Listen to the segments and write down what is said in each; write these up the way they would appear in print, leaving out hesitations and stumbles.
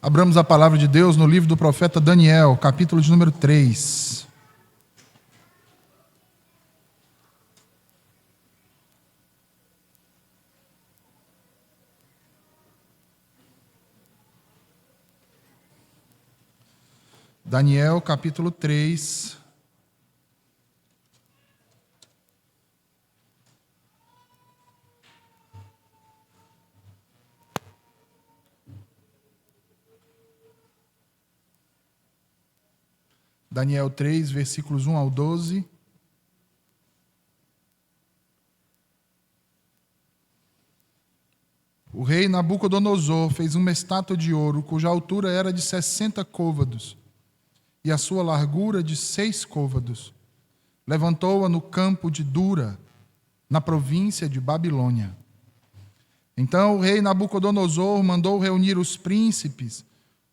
Abramos a palavra de Deus no livro do profeta Daniel, capítulo de número 3. Daniel, capítulo 3. Daniel 3, versículos 1 ao 12. O rei Nabucodonosor fez uma estátua de ouro, cuja altura era de 60 côvados, e a sua largura de 6 côvados. Levantou-a no campo de Dura, na província de Babilônia. Então o rei Nabucodonosor mandou reunir os príncipes,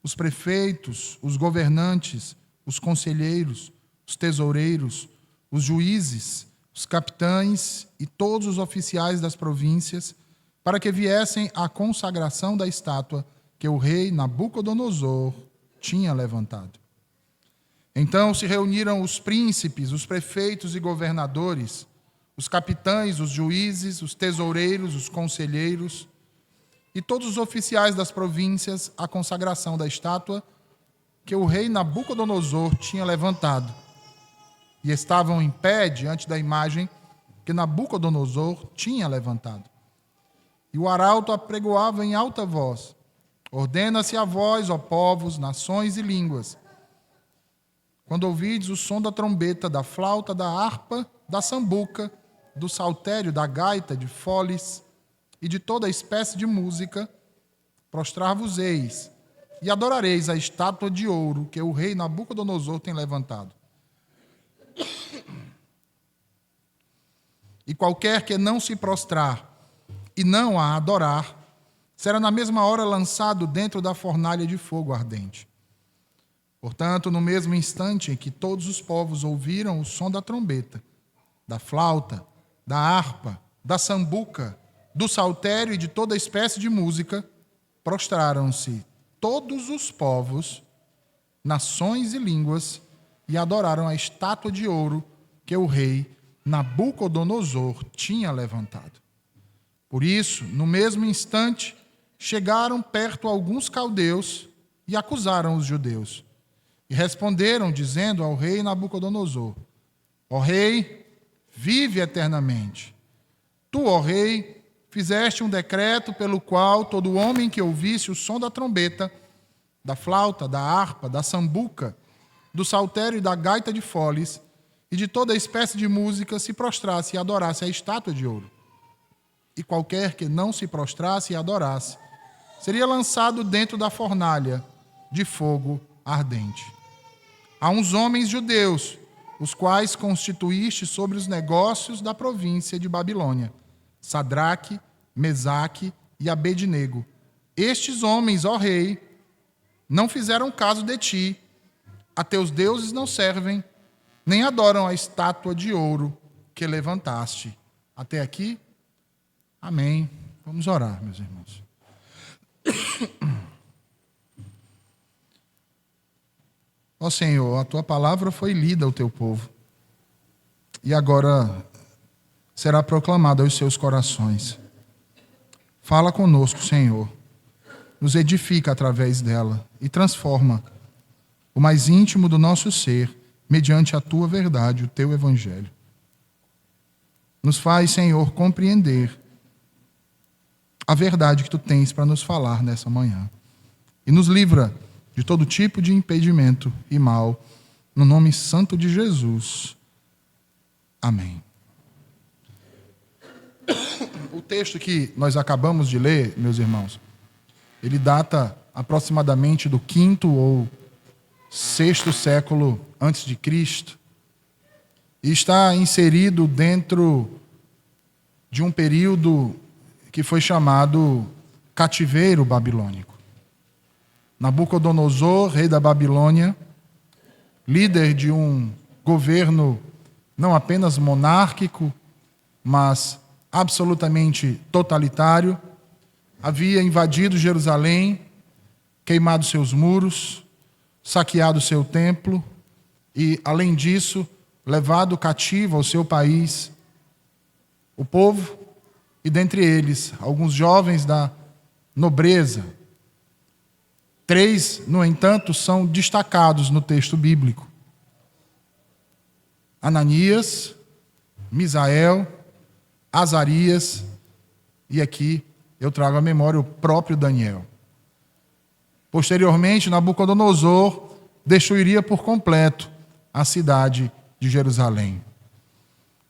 os prefeitos, os governantes, os conselheiros, os tesoureiros, os juízes, os capitães e todos os oficiais das províncias, para que viessem à consagração da estátua que o rei Nabucodonosor tinha levantado. Então se reuniram os príncipes, os prefeitos e governadores, os capitães, os juízes, os tesoureiros, os conselheiros e todos os oficiais das províncias à consagração da estátua que o rei Nabucodonosor tinha levantado. E estavam em pé diante da imagem que Nabucodonosor tinha levantado. E o arauto apregoava em alta voz: ordena-se a vós, ó povos, nações e línguas, quando ouvides o som da trombeta, da flauta, da harpa, da sambuca, do saltério, da gaita, de foles e de toda espécie de música, prostrar-vos-eis e adorareis a estátua de ouro que o rei Nabucodonosor tem levantado. E qualquer que não se prostrar e não a adorar, será na mesma hora lançado dentro da fornalha de fogo ardente. Portanto, no mesmo instante em que todos os povos ouviram o som da trombeta, da flauta, da harpa, da sambuca, do saltério e de toda espécie de música, prostraram-se todos os povos, nações e línguas, e adoraram a estátua de ouro que o rei Nabucodonosor tinha levantado. Por isso, no mesmo instante, chegaram perto alguns caldeus e acusaram os judeus. E responderam, dizendo ao rei Nabucodonosor: ó rei, vive eternamente. Tu, ó rei, fizeste um decreto pelo qual todo homem que ouvisse o som da trombeta, da flauta, da harpa, da sambuca, do saltério e da gaita de foles, e de toda espécie de música, se prostrasse e adorasse a estátua de ouro. E qualquer que não se prostrasse e adorasse, seria lançado dentro da fornalha de fogo ardente. Há uns homens judeus, os quais constituíste sobre os negócios da província de Babilônia, Sadraque, Mesaque e Abednego. Estes homens, ó rei, não fizeram caso de ti. A teus deuses não servem, nem adoram a estátua de ouro que levantaste. Até aqui? Amém. Vamos orar, meus irmãos. Ó Senhor, a tua palavra foi lida ao teu povo e agora será proclamada aos seus corações. Fala conosco, Senhor, nos edifica através dela e transforma o mais íntimo do nosso ser mediante a tua verdade, o teu evangelho. Nos faz, Senhor, compreender a verdade que tu tens para nos falar nessa manhã e nos livra de todo tipo de impedimento e mal, no nome santo de Jesus. Amém. O texto que nós acabamos de ler, meus irmãos, ele data aproximadamente do 5º ou 6º século antes de Cristo e está inserido dentro de um período que foi chamado cativeiro babilônico. Nabucodonosor, rei da Babilônia, líder de um governo não apenas monárquico, mas absolutamente totalitário, havia invadido Jerusalém queimado seus muros, saqueado seu templo e, além disso, levado cativo ao seu país o povo e, dentre eles, alguns jovens da nobreza. 3, no entanto, são destacados no texto bíblico: Ananias, Misael, Azarias e aqui eu trago à memória o próprio Daniel. Posteriormente, Nabucodonosor destruiria por completo a cidade de Jerusalém.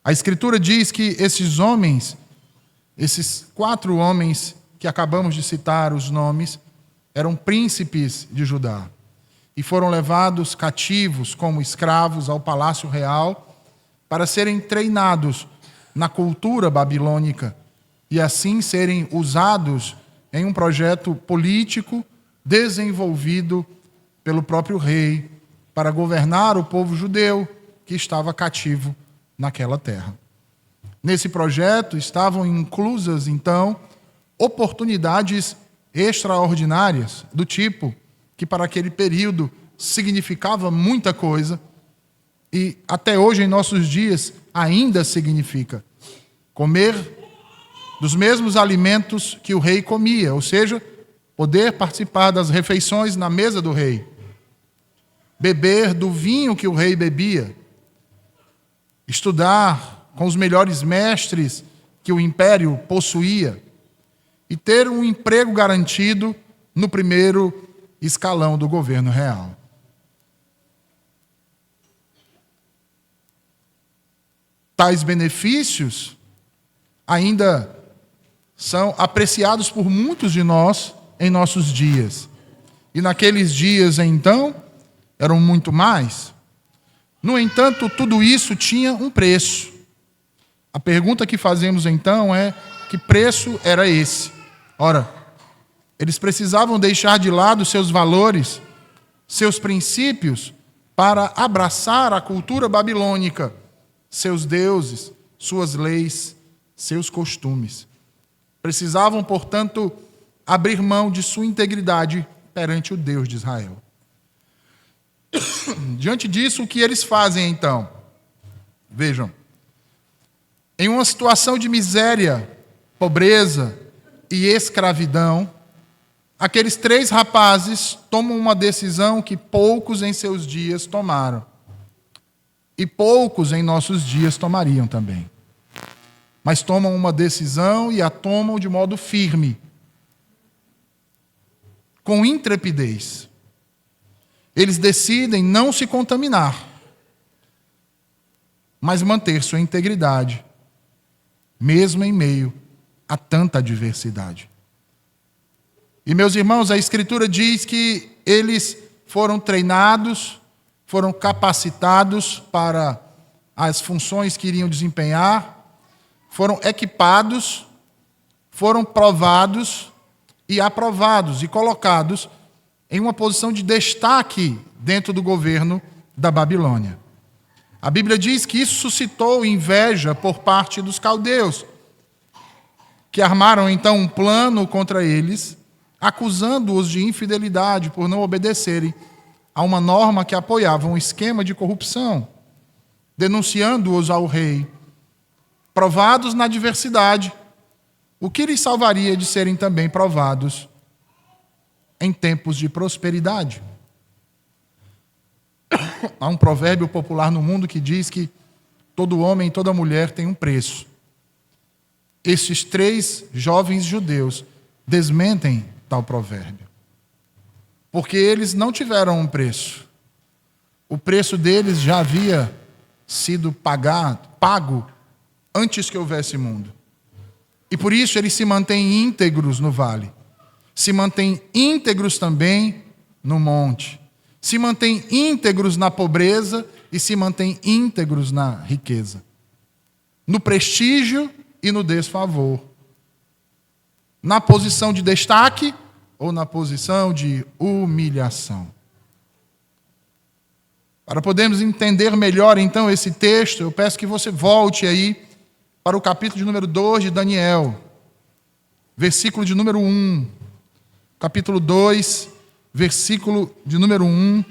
A Escritura diz que esses homens, esses 4 homens que acabamos de citar os nomes, eram príncipes de Judá e foram levados cativos como escravos ao palácio real para serem treinados na cultura babilônica e assim serem usados em um projeto político desenvolvido pelo próprio rei para governar o povo judeu que estava cativo naquela terra. Nesse projeto estavam inclusas, então, oportunidades extraordinárias, do tipo que para aquele período significava muita coisa e até hoje, em nossos dias, ainda significa comer dos mesmos alimentos que o rei comia, ou seja, poder participar das refeições na mesa do rei, beber do vinho que o rei bebia, estudar com os melhores mestres que o império possuía e ter um emprego garantido no primeiro escalão do governo real. Tais benefícios ainda são apreciados por muitos de nós em nossos dias. E naqueles dias, então, eram muito mais. No entanto, tudo isso tinha um preço. A pergunta que fazemos, então, é: que preço era esse? Ora, eles precisavam deixar de lado seus valores, seus princípios, para abraçar a cultura babilônica, seus deuses, suas leis, seus costumes. Precisavam, portanto, abrir mão de sua integridade perante o Deus de Israel. Diante disso, o que eles fazem então? Vejam, em uma situação de miséria, pobreza e escravidão, aqueles 3 rapazes tomam uma decisão que poucos em seus dias tomaram. E poucos em nossos dias tomariam também. Mas tomam uma decisão e a tomam de modo firme, com intrepidez. Eles decidem não se contaminar, mas manter sua integridade, mesmo em meio a tanta adversidade. E, meus irmãos, a Escritura diz que eles foram treinados, foram capacitados para as funções que iriam desempenhar, foram equipados, foram provados e aprovados e colocados em uma posição de destaque dentro do governo da Babilônia. A Bíblia diz que isso suscitou inveja por parte dos caldeus, que armaram então um plano contra eles, acusando-os de infidelidade por não obedecerem a uma norma que apoiava um esquema de corrupção, denunciando-os ao rei. Provados na adversidade, o que lhes salvaria de serem também provados em tempos de prosperidade? Há um provérbio popular no mundo que diz que todo homem e toda mulher tem um preço. Estes 3 jovens judeus desmentem tal provérbio, porque eles não tiveram um preço. O preço deles já havia sido pago antes que houvesse mundo. E por isso eles se mantêm íntegros no vale, se mantêm íntegros também no monte, se mantêm íntegros na pobreza e se mantêm íntegros na riqueza, no prestígio e no desfavor, na posição de destaque ou na posição de humilhação. Para podermos entender melhor então esse texto, eu peço que você volte aí para o capítulo de número 2 de Daniel, versículo de número 1, capítulo 2, versículo de número 1,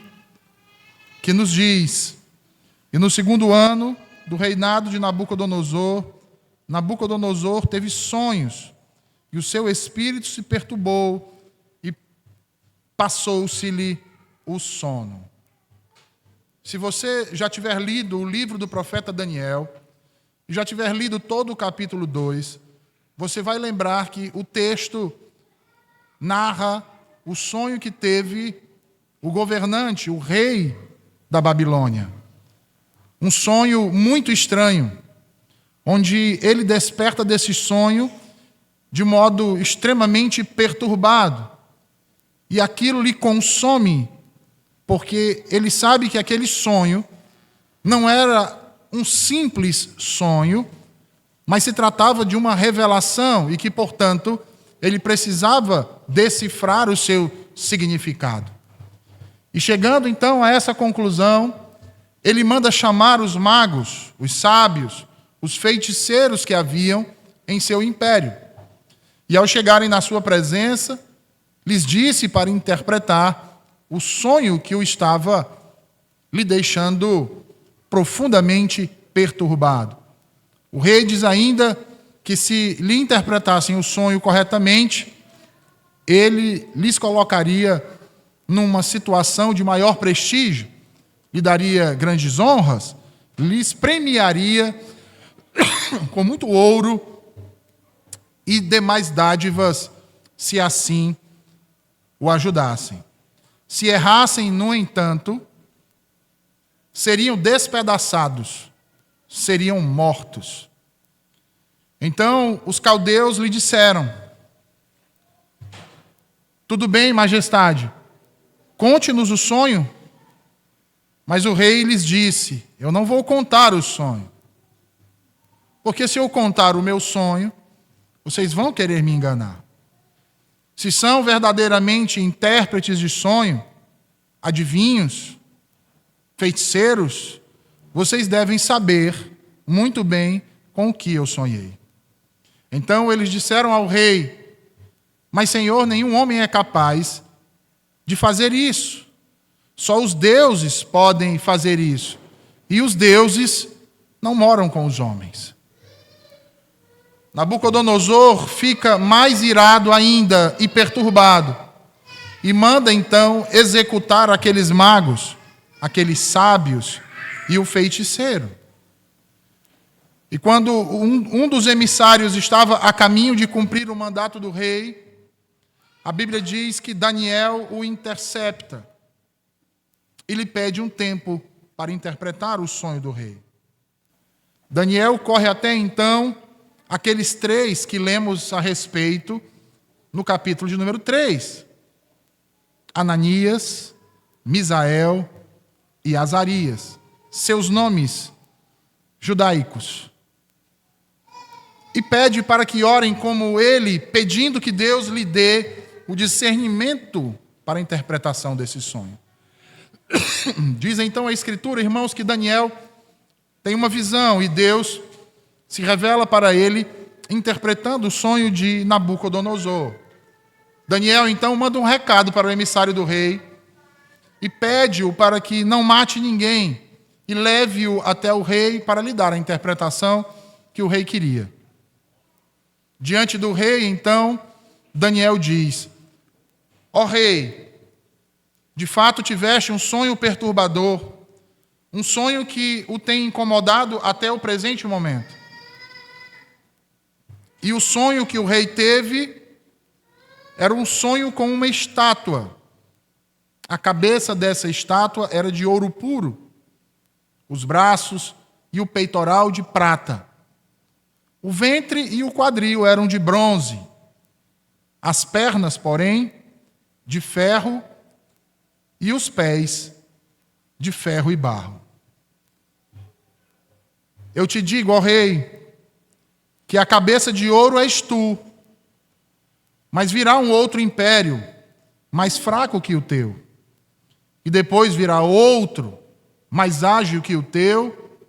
que nos diz: e no 2º ano do reinado de Nabucodonosor, Nabucodonosor teve sonhos, e o seu espírito se perturbou, e passou-se-lhe o sono. Se você já tiver lido o livro do profeta Daniel, e já tiver lido todo o capítulo 2, você vai lembrar que o texto narra o sonho que teve o governante, o rei da Babilônia. Um sonho muito estranho, onde ele desperta desse sonho de modo extremamente perturbado. E aquilo lhe consome, porque ele sabe que aquele sonho não era um simples sonho, mas se tratava de uma revelação e que, portanto, ele precisava decifrar o seu significado. E chegando então a essa conclusão, ele manda chamar os magos, os sábios, os feiticeiros que haviam em seu império. E ao chegarem na sua presença, lhes disse para interpretar o sonho que o estava lhe deixando profundamente perturbado. O rei diz ainda que se lhe interpretassem o sonho corretamente, ele lhes colocaria numa situação de maior prestígio, lhe daria grandes honras, lhes premiaria com muito ouro e demais dádivas, se assim o ajudassem. Se errassem, no entanto, seriam despedaçados, seriam mortos. Então os caldeus lhe disseram: tudo bem, majestade, conte-nos o sonho. Mas o rei lhes disse: eu não vou contar o sonho, porque se eu contar o meu sonho, vocês vão querer me enganar. Se são verdadeiramente intérpretes de sonho, adivinhos, feiticeiros, vocês devem saber muito bem com o que eu sonhei. Então eles disseram ao rei: mas, Senhor, nenhum homem é capaz de fazer isso. Só os deuses podem fazer isso. E os deuses não moram com os homens. Nabucodonosor fica mais irado ainda e perturbado. E manda então executar aqueles magos, aqueles sábios e o feiticeiro. E quando um dos emissários estava a caminho de cumprir o mandato do rei, a Bíblia diz que Daniel o intercepta e lhe pede um tempo para interpretar o sonho do rei. Daniel corre até então aqueles 3 que lemos a respeito no capítulo de número 3. Ananias, Misael e Azarias, seus nomes judaicos. E pede para que orem como ele, pedindo que Deus lhe dê o discernimento para a interpretação desse sonho. Diz então a Escritura, irmãos, que Daniel tem uma visão e Deus se revela para ele interpretando o sonho de Nabucodonosor. Daniel então manda um recado para o emissário do rei e pede-o para que não mate ninguém e leve-o até o rei para lhe dar a interpretação que o rei queria. Diante do rei, então, Daniel diz: ó rei, de fato tiveste um sonho perturbador, um sonho que o tem incomodado até o presente momento. E o sonho que o rei teve era um sonho com uma estátua. A cabeça dessa estátua era de ouro puro, os braços e o peitoral de prata. O ventre e o quadril eram de bronze, as pernas, porém, de ferro, e os pés de ferro e barro. Eu te digo, ó rei, que a cabeça de ouro és tu, mas virá um outro império, mais fraco que o teu, e depois virá outro, mais ágil que o teu,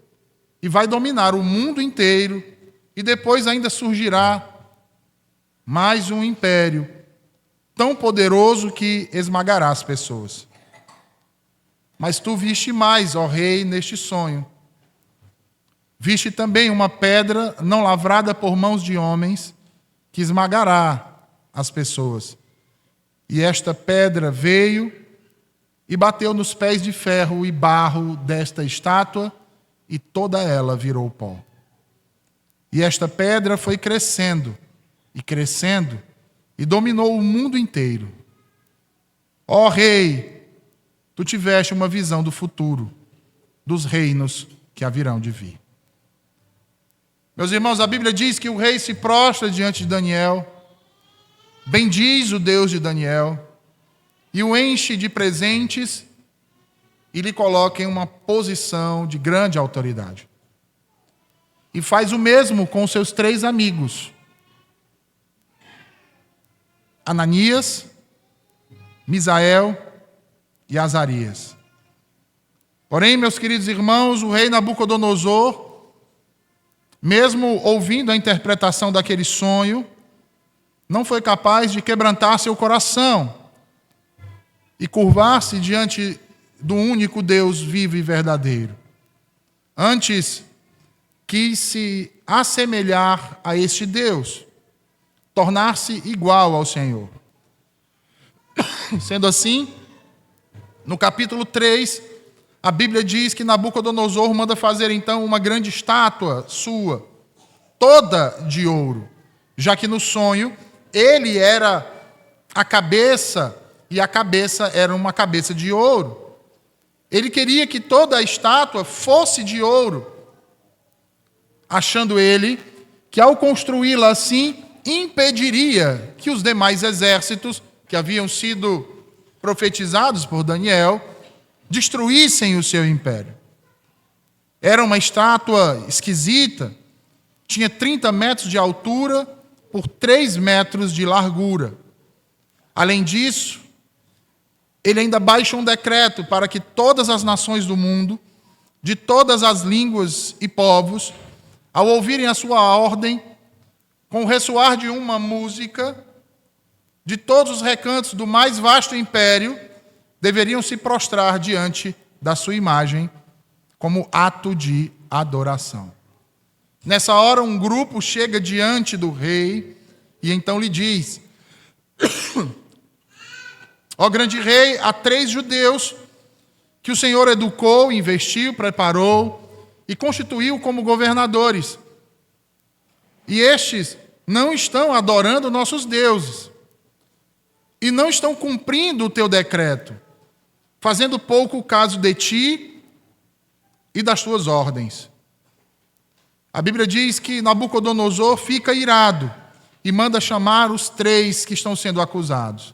e vai dominar o mundo inteiro, e depois ainda surgirá mais um império, tão poderoso que esmagará as pessoas. Mas tu viste mais, ó rei, neste sonho. Viste também uma pedra não lavrada por mãos de homens, que esmagará as pessoas. E esta pedra veio e bateu nos pés de ferro e barro desta estátua, e toda ela virou pó. E esta pedra foi crescendo, e dominou o mundo inteiro. Ó rei, tu tiveste uma visão do futuro, dos reinos que havirão de vir. Meus irmãos, a Bíblia diz que o rei se prostra diante de Daniel, bendiz o Deus de Daniel, e o enche de presentes e lhe coloca em uma posição de grande autoridade. E faz o mesmo com seus 3 amigos, Ananias, Misael e Azarias. Porém, meus queridos irmãos, o rei Nabucodonosor, mesmo ouvindo a interpretação daquele sonho, não foi capaz de quebrantar seu coração e curvar-se diante do único Deus vivo e verdadeiro. Antes, quis se assemelhar a este Deus, tornar-se igual ao Senhor. Sendo assim, no capítulo 3, a Bíblia diz que Nabucodonosor manda fazer então uma grande estátua sua, toda de ouro, já que no sonho ele era a cabeça e a cabeça era uma cabeça de ouro. Ele queria que toda a estátua fosse de ouro, achando ele que ao construí-la assim, impediria que os demais exércitos que haviam sido profetizados por Daniel destruíssem o seu império. Era uma estátua esquisita, tinha 30 metros de altura por 3 metros de largura. Além disso, ele ainda baixa um decreto para que todas as nações do mundo, de todas as línguas e povos, ao ouvirem a sua ordem, com o ressoar de uma música, de todos os recantos do mais vasto império, deveriam se prostrar diante da sua imagem como ato de adoração. Nessa hora, um grupo chega diante do rei e então lhe diz: ó grande rei, há 3 judeus que o Senhor educou, investiu, preparou e constituiu como governadores. E estes não estão adorando nossos deuses e não estão cumprindo o teu decreto, fazendo pouco caso de ti e das tuas ordens. A Bíblia diz que Nabucodonosor fica irado e manda chamar os 3 que estão sendo acusados.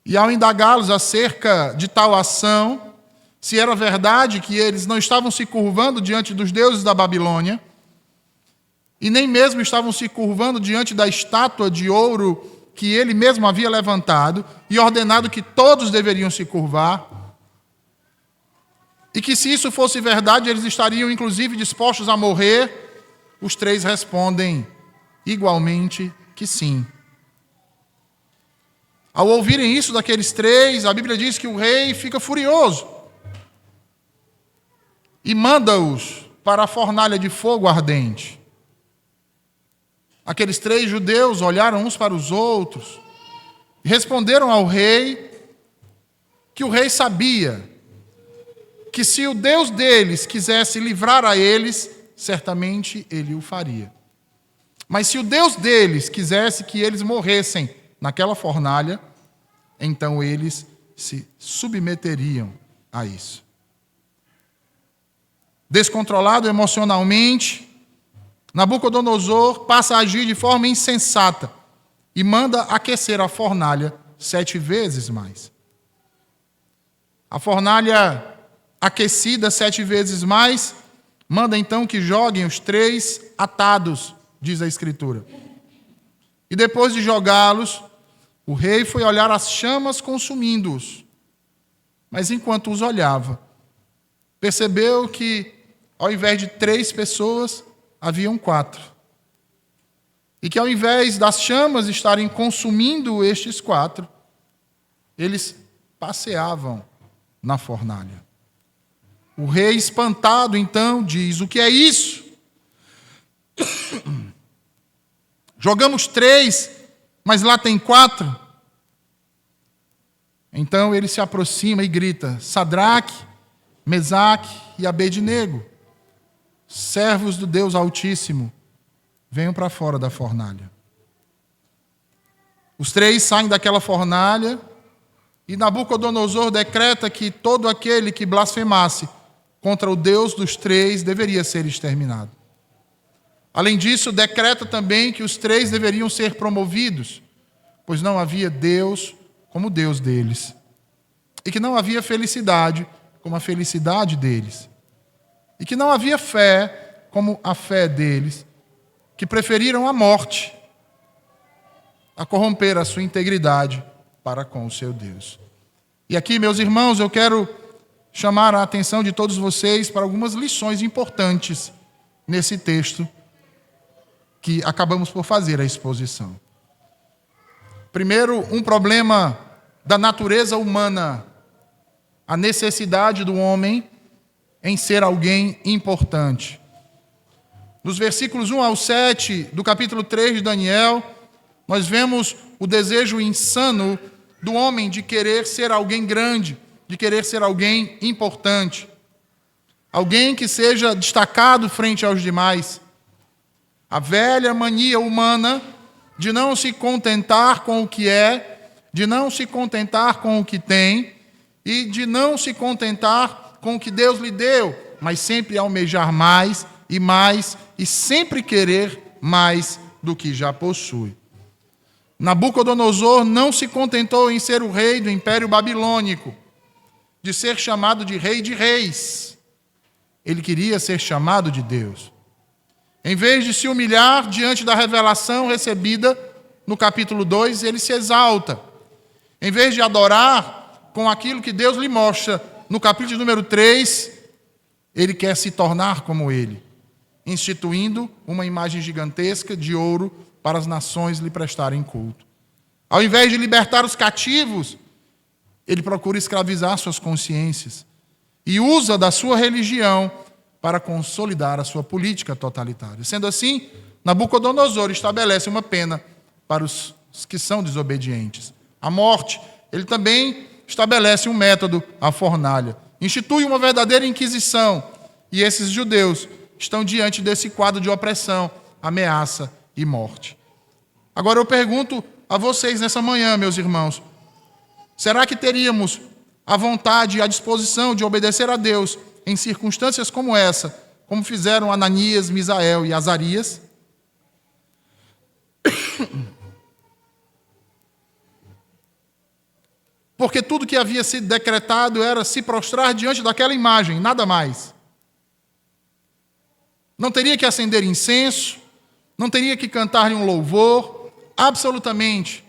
E ao indagá-los acerca de tal ação, se era verdade que eles não estavam se curvando diante dos deuses da Babilônia, e nem mesmo estavam se curvando diante da estátua de ouro que ele mesmo havia levantado e ordenado que todos deveriam se curvar, e que se isso fosse verdade, eles estariam inclusive dispostos a morrer, os 3 respondem igualmente que sim. Ao ouvirem isso daqueles 3, a Bíblia diz que o rei fica furioso e manda-os para a fornalha de fogo ardente. Aqueles 3 judeus olharam uns para os outros e responderam ao rei que o rei sabia que se o Deus deles quisesse livrar a eles, certamente ele o faria. Mas se o Deus deles quisesse que eles morressem naquela fornalha, então eles se submeteriam a isso. Descontrolado emocionalmente, Nabucodonosor passa a agir de forma insensata e manda aquecer a fornalha 7 vezes mais. A fornalha aquecida 7 vezes mais, manda então que joguem os 3 atados, diz a Escritura. E depois de jogá-los, o rei foi olhar as chamas consumindo-os. Mas enquanto os olhava, percebeu que, ao invés de 3 pessoas, haviam 4. E que ao invés das chamas estarem consumindo estes 4, eles passeavam na fornalha. O rei, espantado, então, diz: o que é isso? Jogamos 3, mas lá tem 4. Então ele se aproxima e grita: Sadraque, Mesaque e Abednego, servos do Deus Altíssimo, venham para fora da fornalha. Os 3 saem daquela fornalha e Nabucodonosor decreta que todo aquele que blasfemasse contra o Deus dos 3 deveria ser exterminado. Além disso, decreta também que os 3 deveriam ser promovidos, pois não havia Deus como Deus deles, e que não havia felicidade como a felicidade deles, e que não havia fé como a fé deles, que preferiram a morte a corromper a sua integridade para com o seu Deus. E aqui, meus irmãos, eu quero chamar a atenção de todos vocês para algumas lições importantes nesse texto que acabamos por fazer a exposição. Primeiro, um problema da natureza humana, a necessidade do homem em ser alguém importante. Nos versículos 1 ao 7 do capítulo 3 de Daniel, nós vemos o desejo insano do homem de querer ser alguém grande, de querer ser alguém importante, alguém que seja destacado frente aos demais. A velha mania humana de não se contentar com o que é, de não se contentar com o que tem e de não se contentar com o que Deus lhe deu, mas sempre almejar mais e sempre querer mais do que já possui. Nabucodonosor não se contentou em ser o rei do Império Babilônico, de ser chamado de rei de reis. Ele queria ser chamado de Deus. Em vez de se humilhar diante da revelação recebida no capítulo 2, ele se exalta. Em vez de adorar com aquilo que Deus lhe mostra no capítulo número 3, ele quer se tornar como ele, instituindo uma imagem gigantesca de ouro para as nações lhe prestarem culto. Ao invés de libertar os cativos, ele procura escravizar suas consciências e usa da sua religião para consolidar a sua política totalitária. Sendo assim, Nabucodonosor estabelece uma pena para os que são desobedientes: a morte. Ele também estabelece um método, a fornalha. Institui uma verdadeira inquisição, e esses judeus estão diante desse quadro de opressão, ameaça e morte. Agora eu pergunto a vocês nessa manhã, meus irmãos, será que teríamos a vontade e a disposição de obedecer a Deus em circunstâncias como essa, como fizeram Ananias, Misael e Azarias? Porque tudo que havia sido decretado era se prostrar diante daquela imagem, nada mais. Não teria que acender incenso, não teria que cantar-lhe um louvor, absolutamente.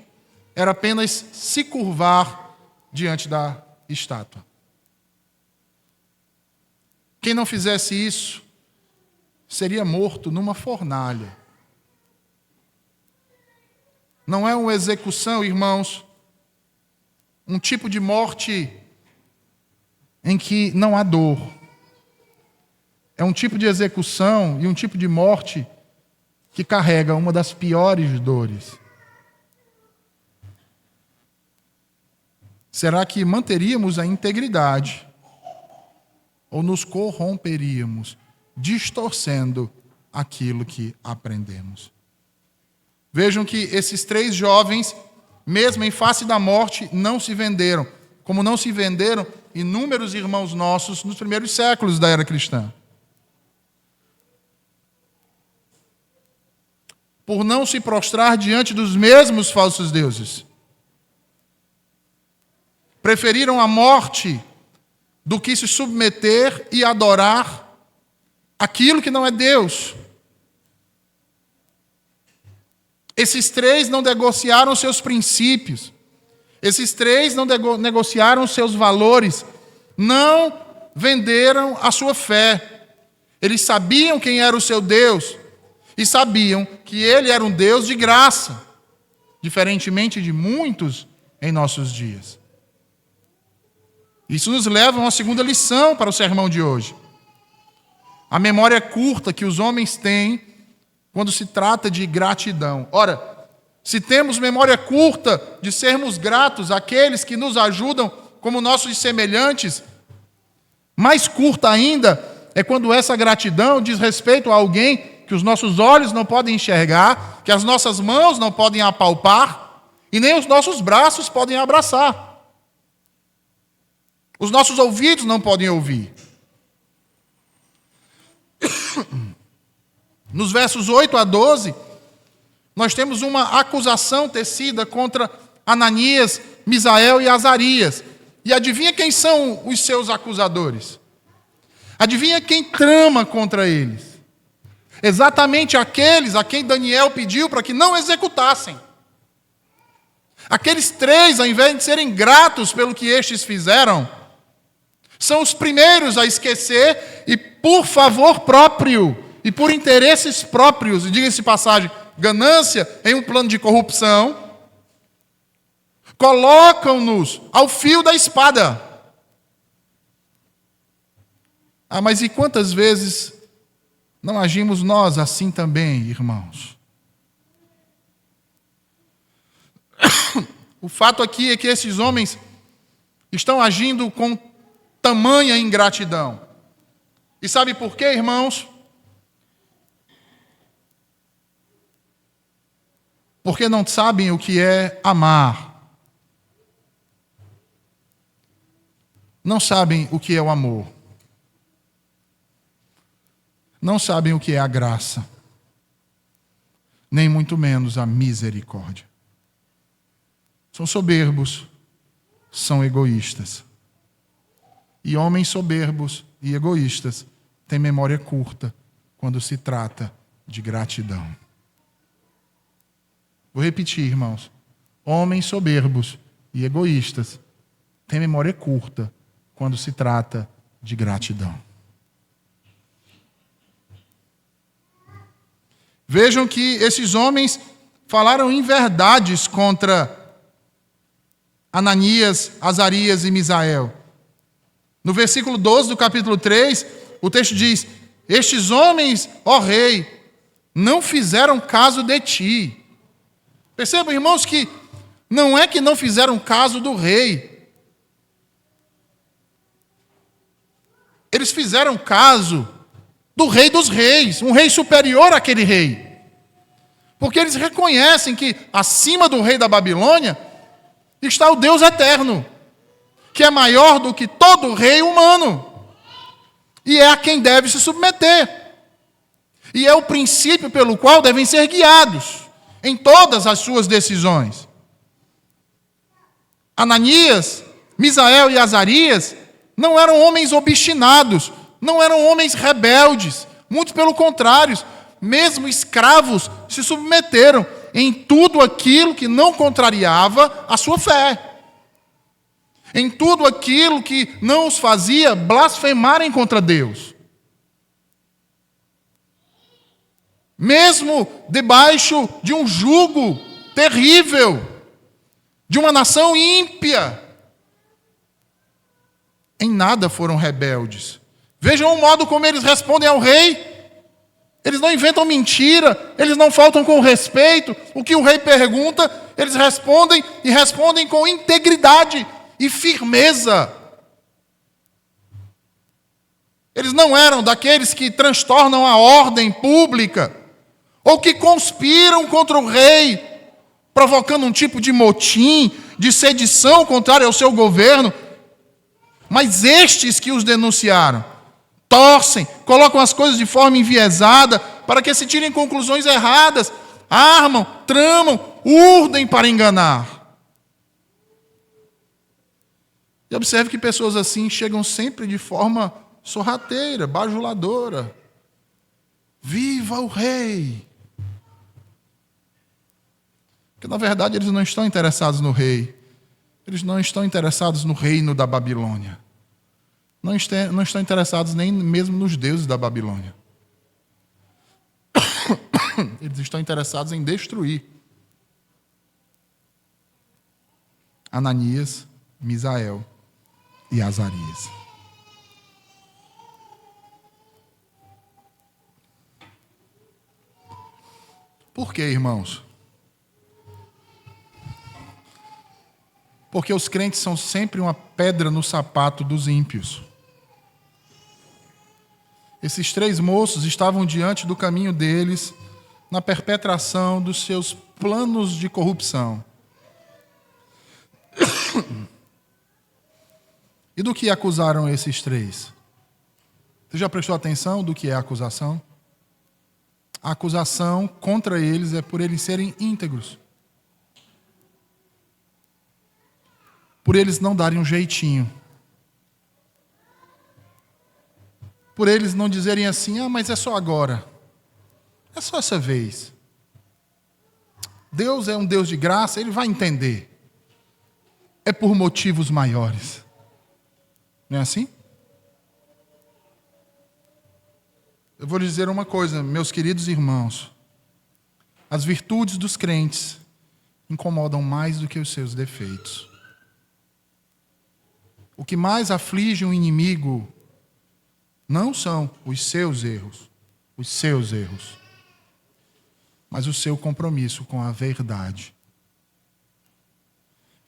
Era apenas se curvar diante da estátua. Quem não fizesse isso seria morto numa fornalha. Não é uma execução, irmãos, um tipo de morte em que não há dor. É um tipo de execução e um tipo de morte que carrega uma das piores dores. Será que manteríamos a integridade ou nos corromperíamos, distorcendo aquilo que aprendemos? Vejam que esses 3 jovens, mesmo em face da morte, não se venderam, como não se venderam inúmeros irmãos nossos nos primeiros séculos da era cristã. Por não se prostrar diante dos mesmos falsos deuses. Preferiram a morte do que se submeter e adorar aquilo que não é Deus. Esses 3 não negociaram seus princípios. Esses 3 não negociaram seus valores. Não venderam a sua fé. Eles sabiam quem era o seu Deus. e sabiam que ele era um Deus de graça, diferentemente de muitos em nossos dias. Isso nos leva a uma segunda lição para o sermão de hoje. A memória curta que os homens têm quando se trata de gratidão. Ora, se temos memória curta de sermos gratos àqueles que nos ajudam como nossos semelhantes, mais curta ainda é quando essa gratidão diz respeito a alguém que os nossos olhos não podem enxergar, que as nossas mãos não podem apalpar e nem os nossos braços podem abraçar. Os nossos ouvidos não podem ouvir. Nos versos 8 a 12, nós temos uma acusação tecida contra Ananias, Misael e Azarias. E adivinha quem são os seus acusadores? Adivinha quem trama contra eles? Exatamente aqueles a quem Daniel pediu para que não executassem. Aqueles três, ao invés de serem gratos pelo que estes fizeram, são os primeiros a esquecer e, por favor próprio, e por interesses próprios, e diga-se de passagem, ganância em um plano de corrupção, colocam-nos ao fio da espada. Mas e quantas vezes não agimos nós assim também, irmãos? O fato aqui é que esses homens estão agindo com tamanha ingratidão. E sabe por quê, irmãos? Porque não sabem o que é amar. Não sabem o que é o amor. Não sabem o que é a graça. Nem muito menos a misericórdia. São soberbos, são egoístas. E homens soberbos e egoístas têm memória curta quando se trata de gratidão. Vou repetir, irmãos. Homens soberbos e egoístas têm memória curta quando se trata de gratidão. Vejam que esses homens falaram inverdades contra Ananias, Azarias e Misael. No versículo 12 do capítulo 3, o texto diz: estes homens, ó rei, não fizeram caso de ti. Percebam, irmãos, que não é que não fizeram caso do rei. Eles fizeram caso do rei dos reis, um rei superior àquele rei. Porque eles reconhecem que acima do rei da Babilônia está o Deus eterno, que é maior do que todo rei humano. E é a quem deve se submeter. E é o princípio pelo qual devem ser guiados em todas as suas decisões. Ananias, Misael e Azarias não eram homens obstinados, não eram homens rebeldes, muito pelo contrário, mesmo escravos se submeteram em tudo aquilo que não contrariava a sua fé, em tudo aquilo que não os fazia blasfemarem contra Deus. Mesmo debaixo de um jugo terrível, de uma nação ímpia, em nada foram rebeldes. Vejam o modo como eles respondem ao rei. Eles não inventam mentira, eles não faltam com respeito. O que o rei pergunta, eles respondem e respondem com integridade e firmeza. Eles não eram daqueles que transtornam a ordem pública ou que conspiram contra o rei, provocando um tipo de motim, de sedição contrária ao seu governo. Mas estes que os denunciaram torcem, colocam as coisas de forma enviesada para que se tirem conclusões erradas, armam, tramam, urdem para enganar. E observe que pessoas assim chegam sempre de forma sorrateira, bajuladora. Viva o rei! Porque, na verdade, eles não estão interessados no rei. Eles não estão interessados no reino da Babilônia. Não estão interessados nem mesmo nos deuses da Babilônia. Eles estão interessados em destruir Ananias, Misael e Azarias. Por quê, irmãos? Porque os crentes são sempre uma pedra no sapato dos ímpios. Esses 3 moços estavam diante do caminho deles na perpetração dos seus planos de corrupção. E do que acusaram esses 3? Você já prestou atenção do que é a acusação? A acusação contra eles é por eles serem íntegros. Por eles não darem um jeitinho. Por eles não dizerem assim, mas é só agora. É só essa vez. Deus é um Deus de graça, Ele vai entender. É por motivos maiores. Não é assim? Eu vou lhes dizer uma coisa, meus queridos irmãos. As virtudes dos crentes incomodam mais do que os seus defeitos. O que mais aflige um inimigo não são os seus erros, mas o seu compromisso com a verdade.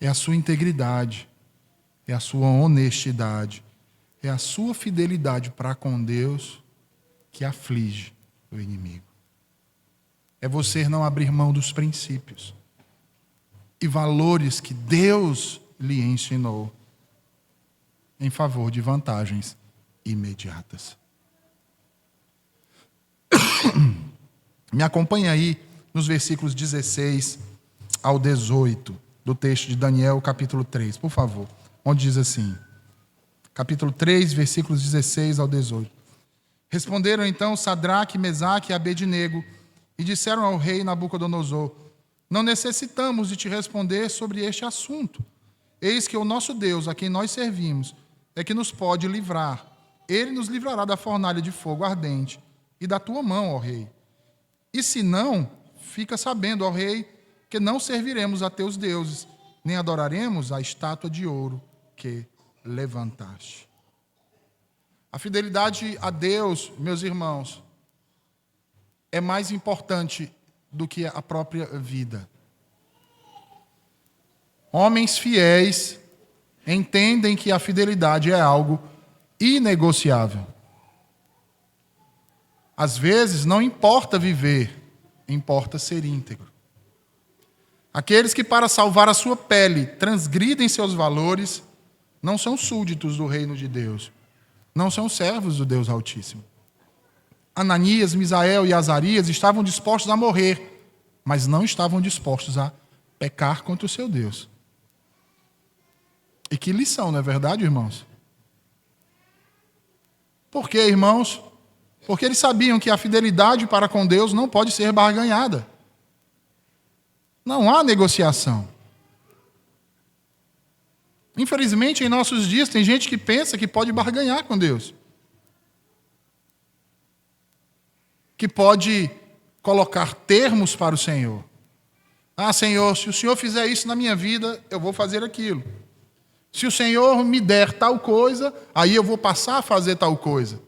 É a sua integridade, é a sua honestidade, é a sua fidelidade para com Deus que aflige o inimigo. É você não abrir mão dos princípios e valores que Deus lhe ensinou em favor de vantagens imediatas. Me acompanha aí nos versículos 16 ao 18 do texto de Daniel, capítulo 3, por favor. Onde diz assim, capítulo 3, versículos 16 ao 18. Responderam então Sadraque, Mesaque e Abednego e disseram ao rei Nabucodonosor: não necessitamos de te responder sobre este assunto. Eis que o nosso Deus, a quem nós servimos, é que nos pode livrar. Ele nos livrará da fornalha de fogo ardente e da tua mão, ó rei. E se não, fica sabendo, ó rei, que não serviremos a teus deuses, nem adoraremos a estátua de ouro que levantaste. A fidelidade a Deus, meus irmãos, é mais importante do que a própria vida. Homens fiéis entendem que a fidelidade é algo inegociável. Às vezes, não importa viver, importa ser íntegro. Aqueles que, para salvar a sua pele, transgridem seus valores, não são súditos do reino de Deus, não são servos do Deus Altíssimo. Ananias, Misael e Azarias estavam dispostos a morrer, mas não estavam dispostos a pecar contra o seu Deus. E que lição, não é verdade, irmãos? Por quê, irmãos? Porque eles sabiam que a fidelidade para com Deus não pode ser barganhada. Não há negociação. Infelizmente, em nossos dias, tem gente que pensa que pode barganhar com Deus. Que pode colocar termos para o Senhor. Ah, Senhor, se o Senhor fizer isso na minha vida, eu vou fazer aquilo. Se o Senhor me der tal coisa, aí eu vou passar a fazer tal coisa.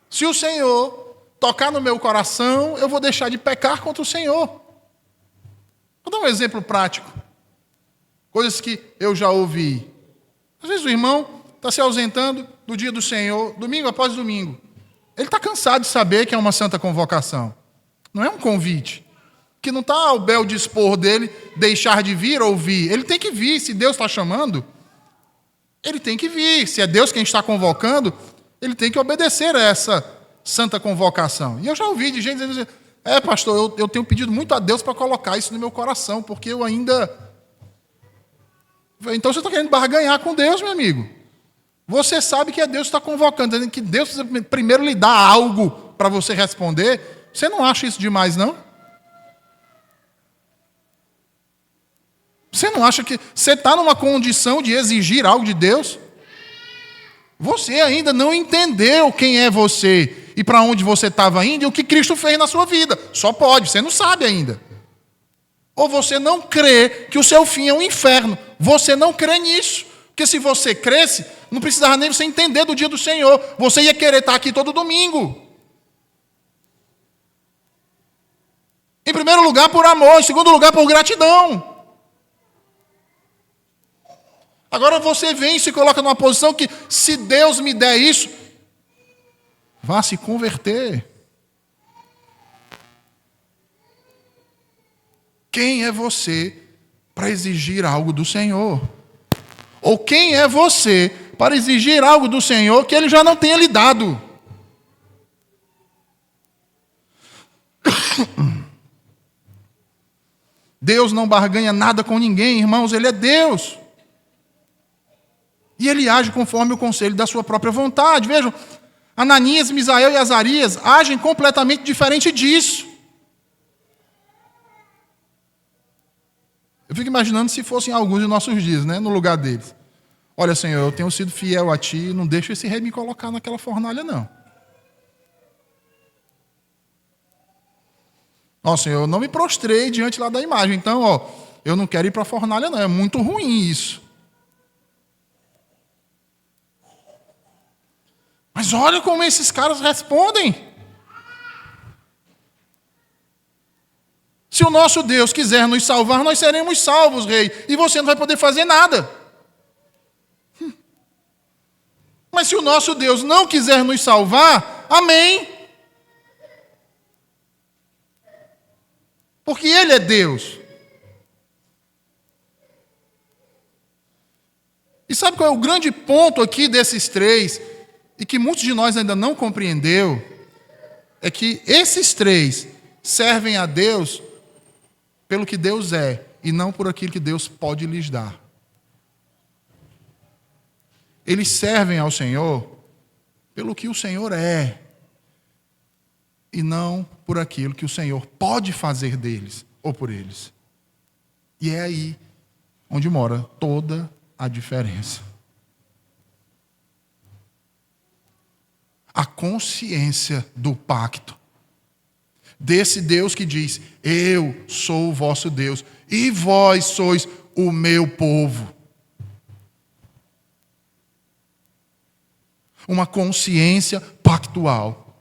Se o Senhor tocar no meu coração, eu vou deixar de pecar contra o Senhor. Vou dar um exemplo prático. Coisas que eu já ouvi. Às vezes o irmão está se ausentando do dia do Senhor, domingo após domingo. Ele está cansado de saber que é uma santa convocação. Não é um convite. Que não está ao bel dispor dele deixar de vir ou vir. Ele tem que vir. Se Deus está chamando, ele tem que vir. Se é Deus quem está convocando, ele tem que obedecer a essa santa convocação. E eu já ouvi de gente dizendo assim, pastor, eu tenho pedido muito a Deus para colocar isso no meu coração, porque eu ainda... Então você está querendo barganhar com Deus, meu amigo. Você sabe que é Deus que está convocando, que Deus precisa primeiro lhe dar algo para você responder. Você não acha isso demais, não? Você não acha que você está numa condição de exigir algo de Deus? Você ainda não entendeu quem é você. e para onde você estava indo e o que Cristo fez na sua vida. Só pode, você não sabe ainda. Ou você não crê que o seu fim é um inferno. Você não crê nisso. Porque se você cresce, não precisava nem você entender do dia do Senhor. Você ia querer estar aqui todo domingo. Em primeiro lugar, por amor. Em segundo lugar, por gratidão. Agora você vem e se coloca numa posição que, se Deus me der isso, vá se converter. Quem é você para exigir algo do Senhor? Ou quem é você para exigir algo do Senhor que Ele já não tenha lhe dado? Deus não barganha nada com ninguém, irmãos, Ele é Deus. E Ele age conforme o conselho da sua própria vontade. Vejam, Ananias, Misael e Azarias agem completamente diferente disso. Eu fico imaginando se fossem alguns de nossos dias, né, no lugar deles. Olha, Senhor, eu tenho sido fiel a Ti, não deixa esse rei me colocar naquela fornalha, não. Ó, Senhor, eu não me prostrei diante lá da imagem, então, ó, eu não quero ir para a fornalha, não. É muito ruim isso. Mas olha como esses caras respondem. Se o nosso Deus quiser nos salvar, nós seremos salvos, rei. E você não vai poder fazer nada. Mas se o nosso Deus não quiser nos salvar, amém. Porque Ele é Deus. E sabe qual é o grande ponto aqui desses três, e que muitos de nós ainda não compreendeu? É que esses três servem a Deus pelo que Deus é, e não por aquilo que Deus pode lhes dar. Eles servem ao Senhor pelo que o Senhor é, e não por aquilo que o Senhor pode fazer deles ou por eles. E é aí onde mora toda a diferença. A consciência do pacto. Desse Deus que diz: eu sou o vosso Deus e vós sois o meu povo. Uma consciência pactual,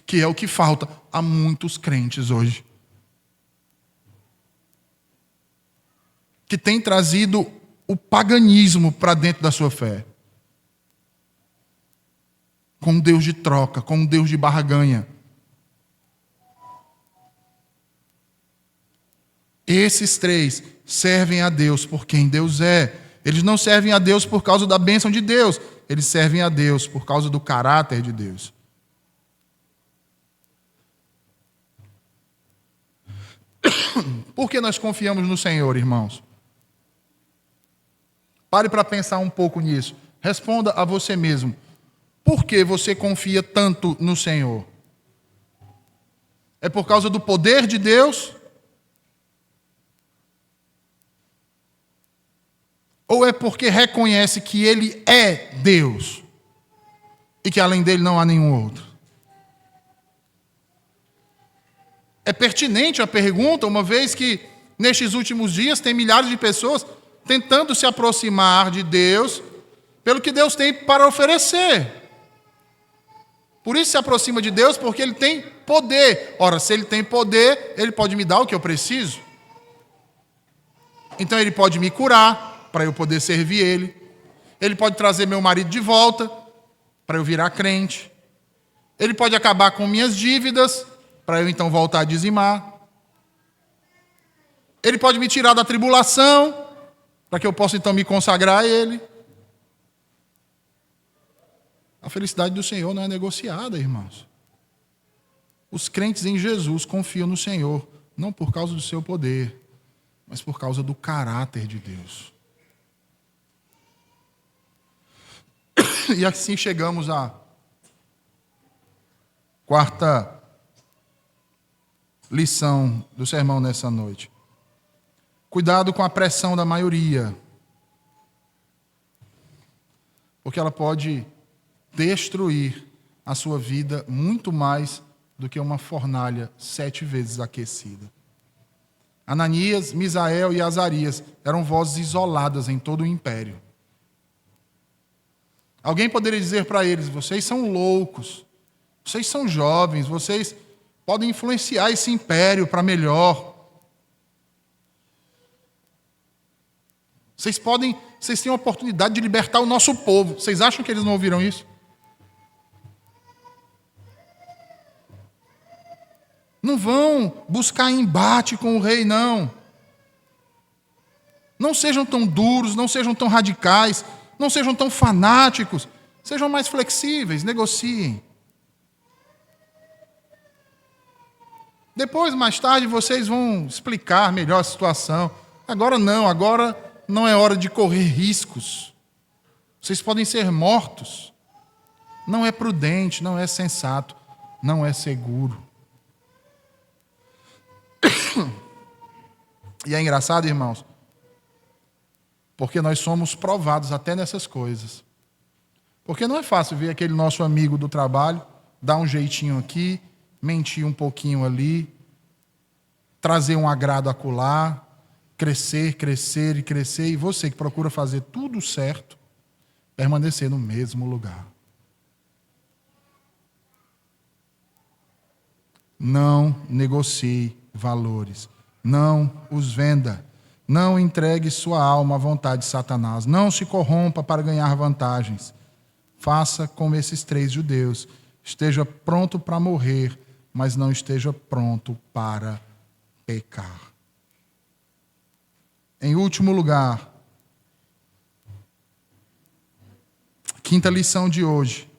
que é o que falta a muitos crentes hoje. Que tem trazido o paganismo para dentro da sua fé. Com um Deus de troca, com um Deus de barganha. Esses três servem a Deus por quem Deus é. Eles não servem a Deus por causa da bênção de Deus. Eles servem a Deus por causa do caráter de Deus. Por que nós confiamos no Senhor, irmãos? Pare para pensar um pouco nisso. Responda a você mesmo. Por que você confia tanto no Senhor? É por causa do poder de Deus? Ou é porque reconhece que Ele é Deus e que além dele não há nenhum outro? É pertinente a pergunta, uma vez que nestes últimos dias tem milhares de pessoas tentando se aproximar de Deus pelo que Deus tem para oferecer. Por isso se aproxima de Deus, porque Ele tem poder. Ora, se Ele tem poder, Ele pode me dar o que eu preciso. Então Ele pode me curar, para eu poder servir Ele. Ele pode trazer meu marido de volta, para eu virar crente. Ele pode acabar com minhas dívidas, para eu então voltar a dizimar. Ele pode me tirar da tribulação, para que eu possa então me consagrar a Ele. A felicidade do Senhor não é negociada, irmãos. Os crentes em Jesus confiam no Senhor, não por causa do seu poder, mas por causa do caráter de Deus. E assim chegamos à quarta lição do sermão nessa noite. Cuidado com a pressão da maioria, porque ela pode destruir a sua vida muito mais do que uma fornalha 7 vezes aquecida. Ananias, Misael e Azarias eram vozes isoladas em todo o império. Alguém poderia dizer para eles: vocês são loucos, vocês são jovens, vocês podem influenciar esse império para melhor. Vocês têm a oportunidade de libertar o nosso povo. Vocês acham que eles não ouviram isso? Não vão buscar embate com o rei, não. Não sejam tão duros, não sejam tão radicais, não sejam tão fanáticos. Sejam mais flexíveis, negociem. Depois, mais tarde, vocês vão explicar melhor a situação. Agora não é hora de correr riscos. Vocês podem ser mortos. Não é prudente, não é sensato, não é seguro. E é engraçado, irmãos, porque nós somos provados até nessas coisas. Porque não é fácil ver aquele nosso amigo do trabalho dar um jeitinho aqui, mentir um pouquinho ali, trazer um agrado acolá, crescer, e você que procura fazer tudo certo, permanecer no mesmo lugar. Não negocie valores. Não os venda. Não entregue sua alma à vontade de Satanás. Não se corrompa para ganhar vantagens. Faça como esses 3 judeus. Esteja pronto para morrer, mas não esteja pronto para pecar. Em último lugar, quinta lição de hoje.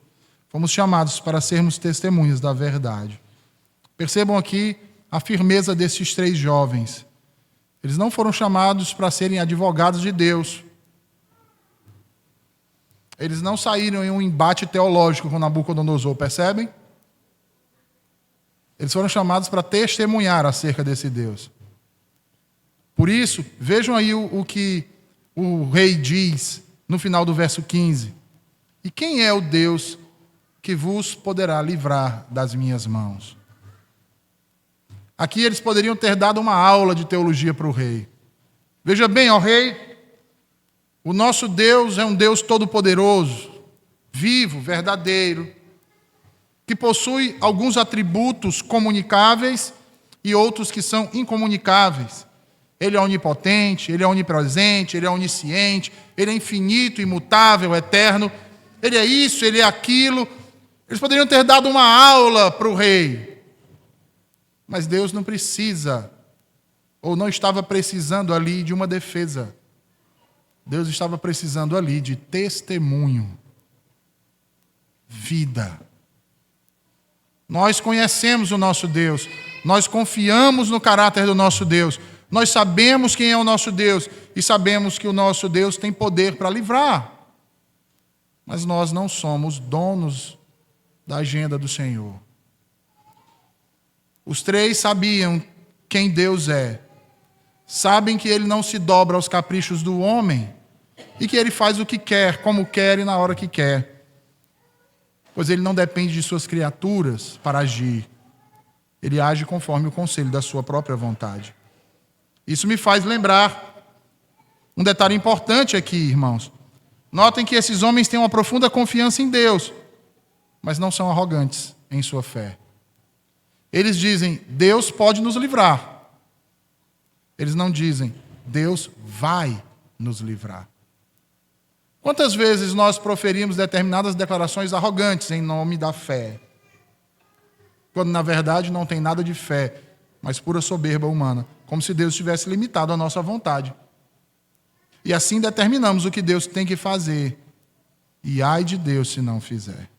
Fomos chamados para sermos testemunhas da verdade. Percebam aqui a firmeza desses 3 jovens. Eles não foram chamados para serem advogados de Deus. Eles não saíram em um embate teológico com Nabucodonosor, percebem? Eles foram chamados para testemunhar acerca desse Deus. Por isso, vejam aí o que o rei diz no final do verso 15. E quem é o Deus que vos poderá livrar das minhas mãos? Aqui eles poderiam ter dado uma aula de teologia para o rei. Veja bem, ó rei, o nosso Deus é um Deus todo-poderoso, vivo, verdadeiro, que possui alguns atributos comunicáveis e outros que são incomunicáveis. Ele é onipotente, ele é onipresente, ele é onisciente, ele é infinito, imutável, eterno. Ele é isso, ele é aquilo. Eles poderiam ter dado uma aula para o rei. Mas Deus não precisa, ou não estava precisando ali de uma defesa. Deus estava precisando ali de testemunho, vida. Nós conhecemos o nosso Deus, nós confiamos no caráter do nosso Deus, nós sabemos quem é o nosso Deus e sabemos que o nosso Deus tem poder para livrar. Mas nós não somos donos da agenda do Senhor. Os 3 sabiam quem Deus é. Sabem que Ele não se dobra aos caprichos do homem e que Ele faz o que quer, como quer e na hora que quer. Pois Ele não depende de suas criaturas para agir. Ele age conforme o conselho da sua própria vontade. Isso me faz lembrar um detalhe importante aqui, irmãos. Notem que esses homens têm uma profunda confiança em Deus, mas não são arrogantes em sua fé. Eles dizem: Deus pode nos livrar. Eles não dizem: Deus vai nos livrar. Quantas vezes nós proferimos determinadas declarações arrogantes em nome da fé, quando na verdade não tem nada de fé, mas pura soberba humana, como se Deus tivesse limitado a nossa vontade. E assim determinamos o que Deus tem que fazer. E ai de Deus se não fizer.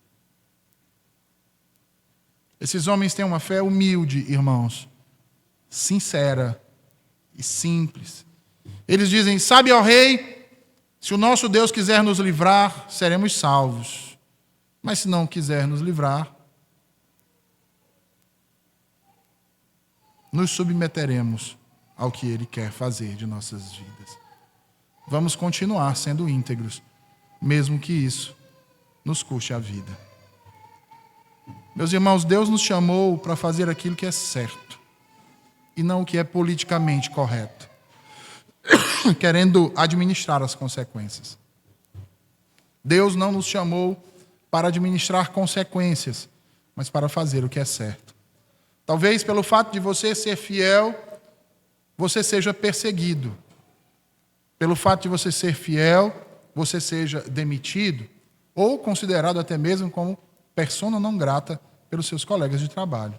Esses homens têm uma fé humilde, irmãos, sincera e simples. Eles dizem: sabe, ó rei, se o nosso Deus quiser nos livrar, seremos salvos. Mas se não quiser nos livrar, nos submeteremos ao que Ele quer fazer de nossas vidas. Vamos continuar sendo íntegros, mesmo que isso nos custe a vida. Meus irmãos, Deus nos chamou para fazer aquilo que é certo e não o que é politicamente correto, querendo administrar as consequências. Deus não nos chamou para administrar consequências, mas para fazer o que é certo. Talvez pelo fato de você ser fiel, você seja perseguido. Pelo fato de você ser fiel, você seja demitido ou considerado até mesmo como persona não grata pelos seus colegas de trabalho.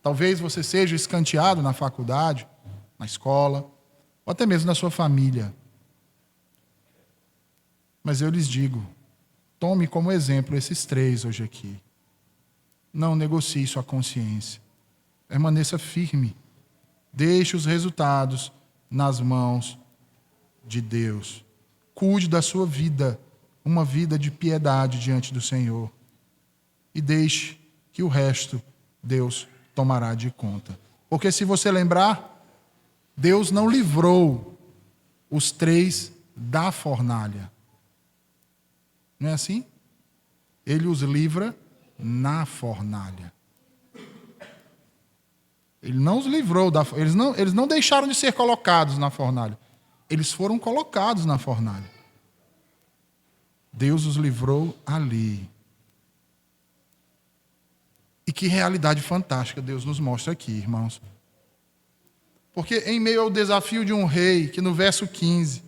Talvez você seja escanteado na faculdade, na escola, ou até mesmo na sua família. Mas eu lhes digo, tome como exemplo esses 3 hoje aqui. Não negocie sua consciência. Permaneça firme. Deixe os resultados nas mãos de Deus. Cuide da sua vida, uma vida de piedade diante do Senhor. E deixe que o resto Deus tomará de conta. Porque se você lembrar, Deus não livrou os 3 da fornalha. Não é assim? Ele os livra na fornalha. Ele não os livrou da fornalha. Eles não deixaram de ser colocados na fornalha. Eles foram colocados na fornalha. Deus os livrou ali. E que realidade fantástica Deus nos mostra aqui, irmãos. Porque em meio ao desafio de um rei, que no verso 15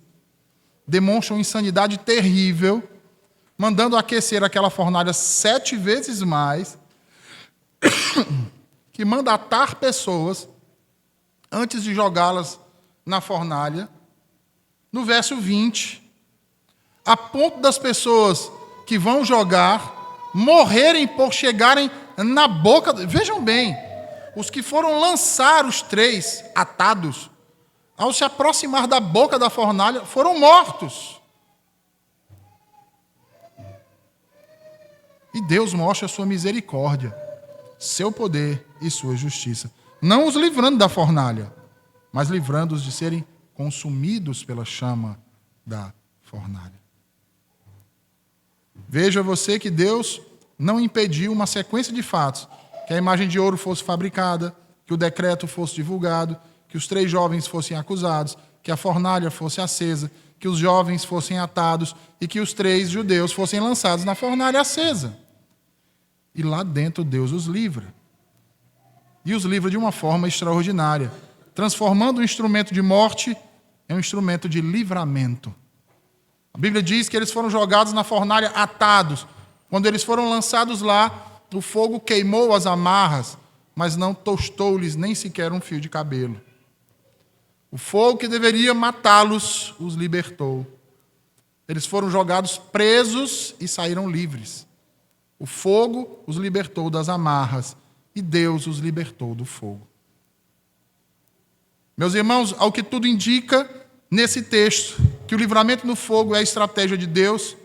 demonstra uma insanidade terrível, mandando aquecer aquela fornalha 7 vezes mais, que manda atar pessoas antes de jogá-las na fornalha, no verso 20, a ponto das pessoas que vão jogar morrerem por chegarem na boca. Vejam bem, os que foram lançar os 3 atados, ao se aproximar da boca da fornalha, foram mortos. E Deus mostra a sua misericórdia, seu poder e sua justiça. Não os livrando da fornalha, mas livrando-os de serem consumidos pela chama da fornalha. Veja você que Deus não impediu uma sequência de fatos, que a imagem de ouro fosse fabricada, que o decreto fosse divulgado, que os 3 jovens fossem acusados, que a fornalha fosse acesa, que os jovens fossem atados e que os 3 judeus fossem lançados na fornalha acesa. E lá dentro Deus os livra. E os livra de uma forma extraordinária, transformando um instrumento de morte em um instrumento de livramento. A Bíblia diz que eles foram jogados na fornalha atados. Quando eles foram lançados lá, o fogo queimou as amarras, mas não tostou-lhes nem sequer um fio de cabelo. O fogo que deveria matá-los os libertou. Eles foram jogados presos e saíram livres. O fogo os libertou das amarras e Deus os libertou do fogo. Meus irmãos, ao que tudo indica nesse texto, que o livramento no fogo é a estratégia de Deus,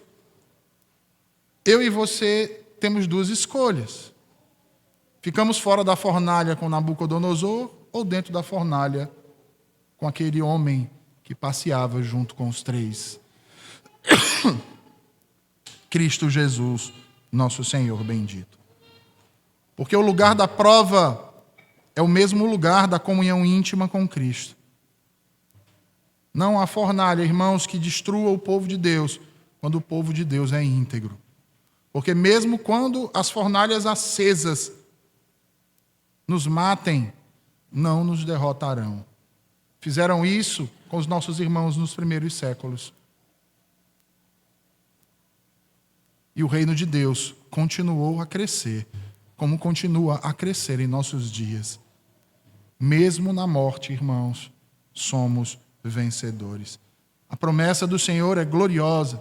eu e você temos 2 escolhas. Ficamos fora da fornalha com Nabucodonosor ou dentro da fornalha com aquele homem que passeava junto com os 3. Cristo Jesus, nosso Senhor bendito. Porque o lugar da prova é o mesmo lugar da comunhão íntima com Cristo. Não há fornalha, irmãos, que destrua o povo de Deus, quando o povo de Deus é íntegro. Porque mesmo quando as fornalhas acesas nos matem, não nos derrotarão. Fizeram isso com os nossos irmãos nos primeiros séculos. E o reino de Deus continuou a crescer, como continua a crescer em nossos dias. Mesmo na morte, irmãos, somos vencedores. A promessa do Senhor é gloriosa.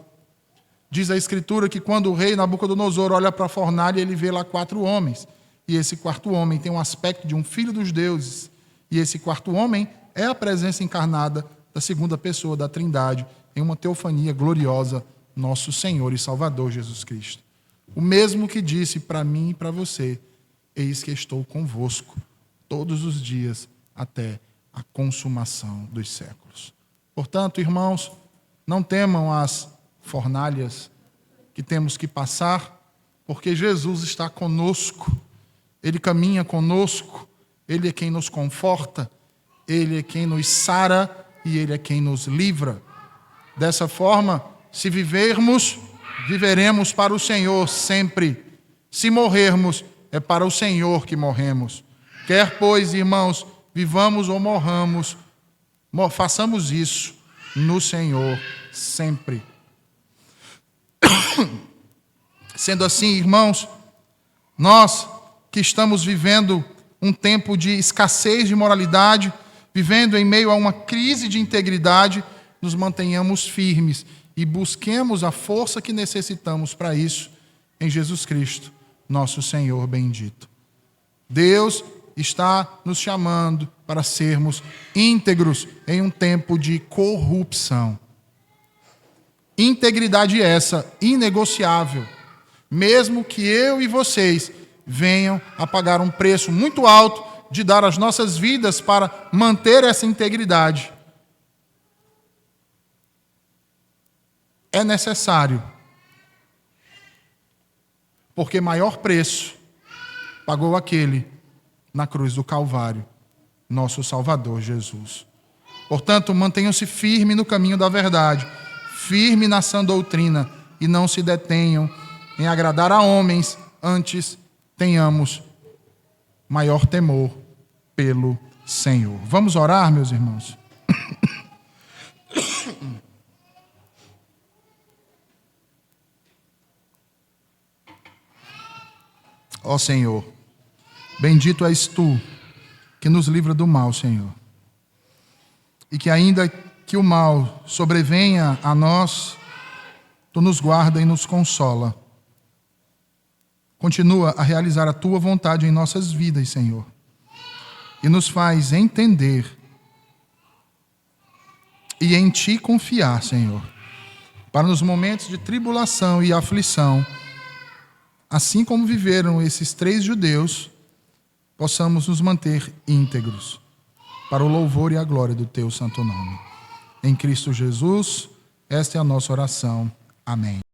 Diz a Escritura que quando o rei Nabucodonosor olha para a fornalha, ele vê lá 4 homens. E esse 4º homem tem um aspecto de um filho dos deuses. E esse 4º homem é a presença encarnada da 2ª pessoa da Trindade, em uma teofania gloriosa, nosso Senhor e Salvador Jesus Cristo. O mesmo que disse para mim e para você: eis que estou convosco todos os dias até a consumação dos séculos. Portanto, irmãos, não temam as fornalhas que temos que passar, porque Jesus está conosco, Ele caminha conosco, Ele é quem nos conforta, Ele é quem nos sara e Ele é quem nos livra. Dessa forma, se vivermos, viveremos para o Senhor sempre. Se morrermos, é para o Senhor que morremos. Quer, pois, irmãos, vivamos ou morramos, façamos isso no Senhor sempre. Sendo assim, irmãos, nós que estamos vivendo um tempo de escassez de moralidade, vivendo em meio a uma crise de integridade, nos mantenhamos firmes e busquemos a força que necessitamos para isso em Jesus Cristo, nosso Senhor bendito. Deus está nos chamando para sermos íntegros em um tempo de corrupção. Integridade essa inegociável, mesmo que eu e vocês venham a pagar um preço muito alto de dar as nossas vidas para manter essa integridade. É necessário, porque maior preço pagou aquele na cruz do Calvário, nosso Salvador Jesus. Portanto, mantenham-se firmes no caminho da verdade, firme na sã doutrina, e não se detenham em agradar a homens, antes tenhamos maior temor pelo Senhor. Vamos orar, meus irmãos? Ó Senhor, bendito és Tu, que nos livra do mal, Senhor. E que ainda que o mal sobrevenha a nós, Tu nos guarda e nos consola. Continua a realizar a Tua vontade em nossas vidas, Senhor. E nos faz entender e em Ti confiar, Senhor, para nos momentos de tribulação e aflição, assim como viveram esses 3 judeus, possamos nos manter íntegros, para o louvor e a glória do Teu santo nome. Em Cristo Jesus, esta é a nossa oração. Amém.